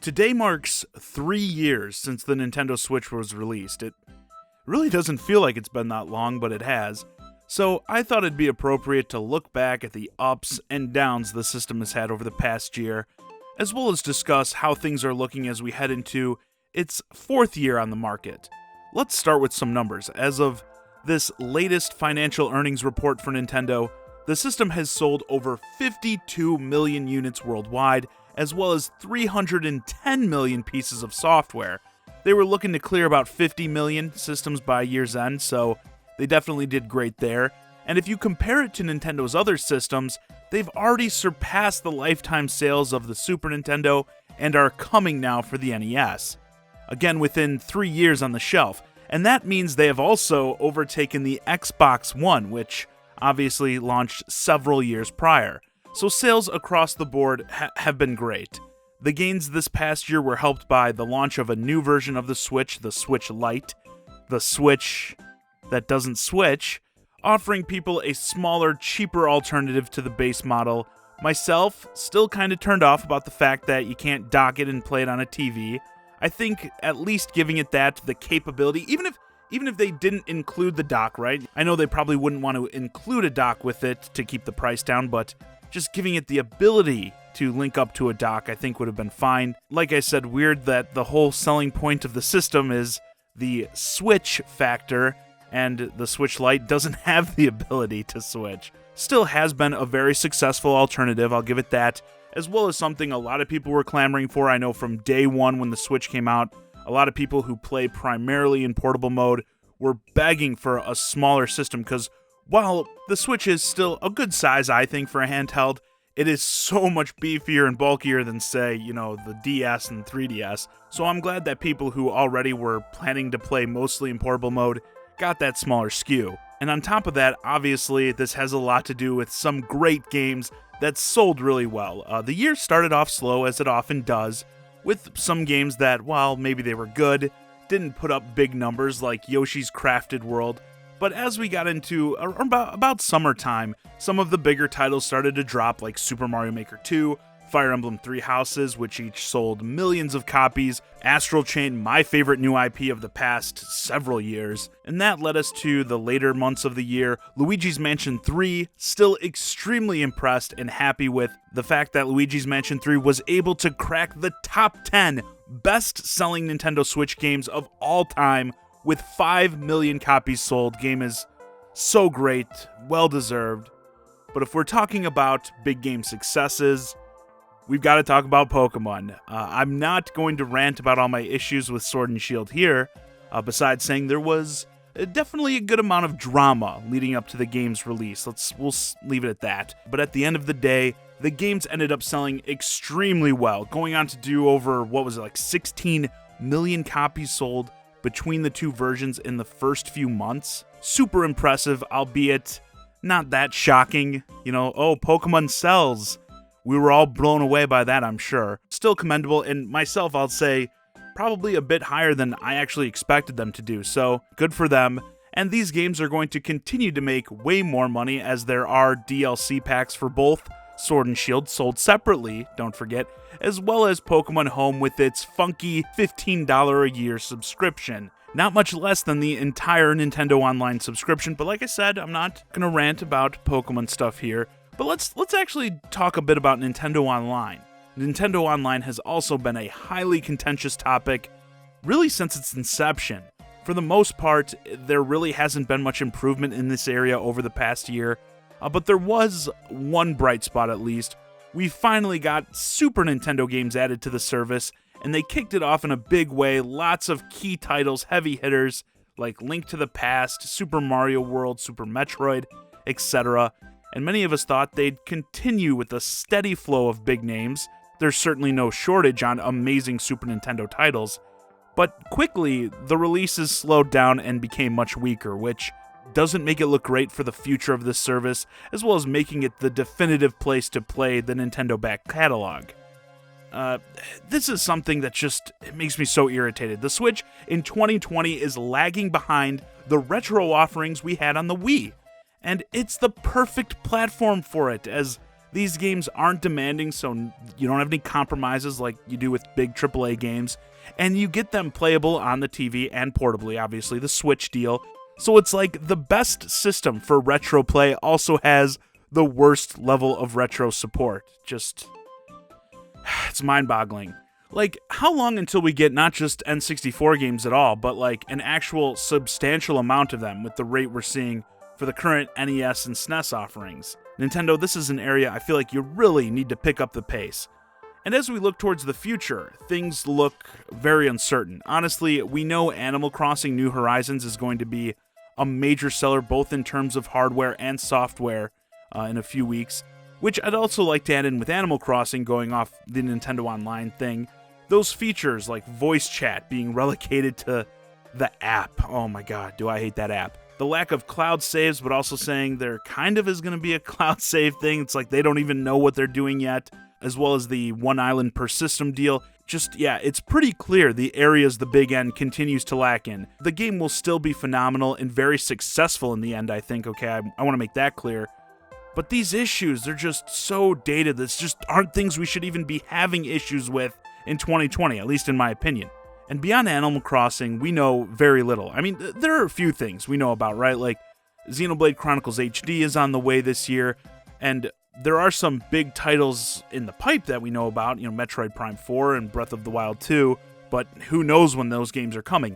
Today marks 3 years since the Nintendo Switch was released. It really doesn't feel like it's been that long, but it has. So I thought it'd be appropriate to look back at the ups and downs the system has had over the past year, as well as discuss how things are looking as we head into its 4th year on the market. Let's start with some numbers. As of this latest financial earnings report for Nintendo, the system has sold over 52 million units worldwide, as well as 310 million pieces of software. They were looking to clear about 50 million systems by year's end, so they definitely did great there. And if you compare it to Nintendo's other systems, they've already surpassed the lifetime sales of the Super Nintendo and are coming now for the NES. Again, within 3 years on the shelf. And that means they have also overtaken the Xbox One, which obviously launched several years prior. So sales across the board have been great. The gains this past year were helped by the launch of a new version of the Switch Lite, the Switch that doesn't switch, offering people a smaller, cheaper alternative to the base model. Myself, still kind of turned off about the fact that you can't dock it and play it on a TV. I think at least giving it the capability, even if they didn't include the dock, right? I know they probably wouldn't want to include a dock with it to keep the price down, but just giving it the ability to link up to a dock, I think would have been fine. Like I said, weird that the whole selling point of the system is the Switch factor, and the Switch Lite doesn't have the ability to switch. Still has been a very successful alternative, I'll give it that, as well as something a lot of people were clamoring for. I know from day one when the Switch came out, a lot of people who play primarily in portable mode were begging for a smaller system, because while the Switch is still a good size, I think, for a handheld, it is so much beefier and bulkier than, say, the DS and 3DS. So I'm glad that people who already were planning to play mostly in portable mode got that smaller SKU. And on top of that, obviously, this has a lot to do with some great games that sold really well. The year started off slow, as it often does, with some games that, while maybe they were good, didn't put up big numbers like Yoshi's Crafted World. But as we got into about summertime, some of the bigger titles started to drop, like Super Mario Maker 2, Fire Emblem Three Houses, which each sold millions of copies, Astral Chain, my favorite new IP of the past several years, and that led us to the later months of the year. Luigi's Mansion 3, still extremely impressed and happy with the fact that Luigi's Mansion 3 was able to crack the top 10 best-selling Nintendo Switch games of all time, with 5 million copies sold. Game is so great, well-deserved. But if we're talking about big game successes, we've got to talk about Pokemon. I'm not going to rant about all my issues with Sword and Shield here, besides saying there was definitely a good amount of drama leading up to the game's release. We'll leave it at that. But at the end of the day, the games ended up selling extremely well, going on to do over, 16 million copies sold between the two versions in the first few months. Super impressive, albeit not that shocking. Pokemon sells. We were all blown away by that, I'm sure. Still commendable, and myself, I'll say, probably a bit higher than I actually expected them to do, so good for them. And these games are going to continue to make way more money, as there are DLC packs for both Sword and Shield sold separately, don't forget, as well as Pokemon Home with its funky $15 a year subscription. Not much less than the entire Nintendo Online subscription, but like I said, I'm not gonna rant about Pokemon stuff here. But let's actually talk a bit about Nintendo Online. Nintendo Online has also been a highly contentious topic, really since its inception. For the most part, there really hasn't been much improvement in this area over the past year, but there was one bright spot at least. We finally got Super Nintendo games added to the service, and they kicked it off in a big way. Lots of key titles, heavy hitters, like Link to the Past, Super Mario World, Super Metroid, etc. And many of us thought they'd continue with a steady flow of big names. There's certainly no shortage on amazing Super Nintendo titles, but quickly, the releases slowed down and became much weaker, which doesn't make it look great for the future of this service, as well as making it the definitive place to play the Nintendo back catalog. This is something that it makes me so irritated. The Switch in 2020 is lagging behind the retro offerings we had on the Wii, and it's the perfect platform for it, as These games aren't demanding, so you don't have any compromises like you do with big AAA games, and you get them playable on the TV and portably, obviously, the Switch deal. So it's like the best system for retro play also has the worst level of retro support. Just, it's mind-boggling. Like, how long until we get not just N64 games at all, but like an actual substantial amount of them with the rate we're seeing for the current NES and SNES offerings? Nintendo, this is an area I feel like you really need to pick up the pace. And as we look towards the future, things look very uncertain. Honestly, we know Animal Crossing New Horizons is going to be a major seller both in terms of hardware and software in a few weeks, which I'd also like to add in with Animal Crossing going off the Nintendo Online thing. Those features like voice chat being relegated to the app. Oh my god, do I hate that app. The lack of cloud saves, but also saying there kind of is going to be a cloud save thing. It's like they don't even know what they're doing yet, as well as the one island per system deal. Just, yeah, it's pretty clear the areas the Big N continues to lack in. The game will still be phenomenal and very successful in the end, I think, okay? I want to make that clear. But these issues, they're just so dated. This just aren't things we should even be having issues with in 2020, at least in my opinion. And beyond Animal Crossing, we know very little. I mean, there are a few things we know about, right? Like, Xenoblade Chronicles HD is on the way this year, and there are some big titles in the pipe that we know about, you know, Metroid Prime 4 and Breath of the Wild 2, but who knows when those games are coming.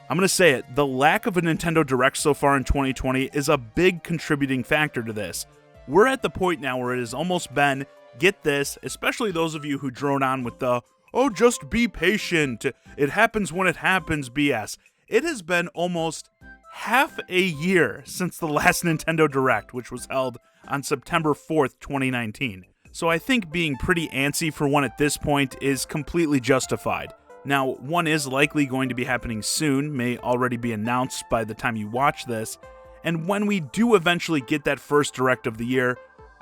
I'm going to say it, the lack of a Nintendo Direct so far in 2020 is a big contributing factor to this. We're at the point now where it has almost been, get this, especially those of you who drone on with the, oh, just be patient, it happens when it happens BS. It has been almost half a year since the last Nintendo Direct, which was held on September 4th, 2019. So I think being pretty antsy for one at this point is completely justified. Now, one is likely going to be happening soon, may already be announced by the time you watch this, and when we do eventually get that first Direct of the year,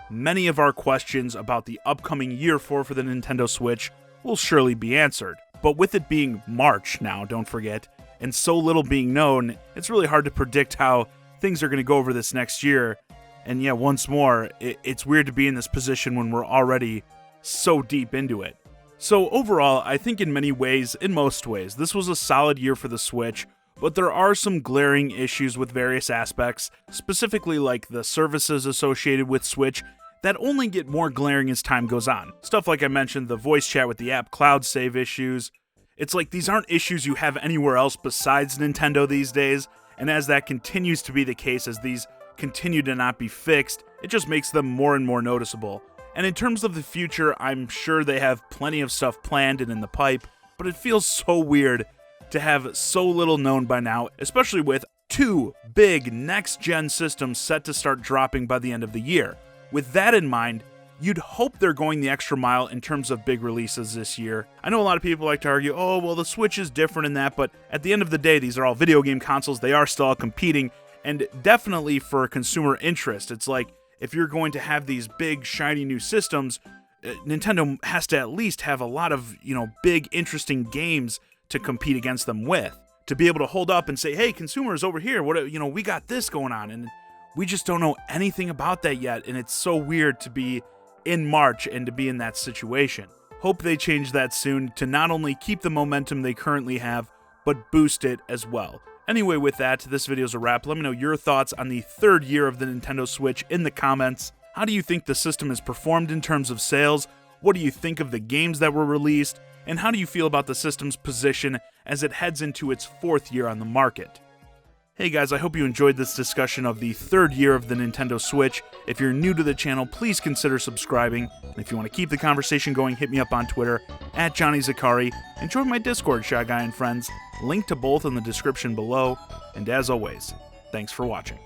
many of our questions about the upcoming year 4 for the Nintendo Switch will surely be answered. But with it being March now, don't forget, and so little being known, it's really hard to predict how things are going to go over this next year. And yeah, once more, it's weird to be in this position when we're already so deep into it. So overall, I think in many ways, in most ways, this was a solid year for the Switch, but there are some glaring issues with various aspects, specifically like the services associated with Switch, that only get more glaring as time goes on. Stuff like I mentioned, the voice chat with the app cloud save issues. It's like these aren't issues you have anywhere else besides Nintendo these days, and as that continues to be the case, as these continue to not be fixed, it just makes them more and more noticeable. And in terms of the future, I'm sure they have plenty of stuff planned and in the pipe, but it feels so weird to have so little known by now, especially with 2 big next-gen systems set to start dropping by the end of the year. With that in mind, you'd hope they're going the extra mile in terms of big releases this year. I know a lot of people like to argue, oh, well, the Switch is different in that, but at the end of the day, these are all video game consoles. They are still all competing, and definitely for consumer interest. It's like, if you're going to have these big, shiny new systems, Nintendo has to at least have a lot of, big, interesting games to compete against them with. To be able to hold up and say, hey, consumers over here, we got this going on, and we just don't know anything about that yet, and it's so weird to be in March and to be in that situation. Hope they change that soon to not only keep the momentum they currently have, but boost it as well. Anyway, with that, this video's a wrap. Let me know your thoughts on the 3rd year of the Nintendo Switch in the comments. How do you think the system has performed in terms of sales? What do you think of the games that were released? And how do you feel about the system's position as it heads into its 4th year on the market? Hey guys, I hope you enjoyed this discussion of the 3rd year of the Nintendo Switch. If you're new to the channel, please consider subscribing. And if you want to keep the conversation going, hit me up on Twitter, @JohnnyZakari, and join my Discord, Shy Guy and Friends. Link to both in the description below. And as always, thanks for watching.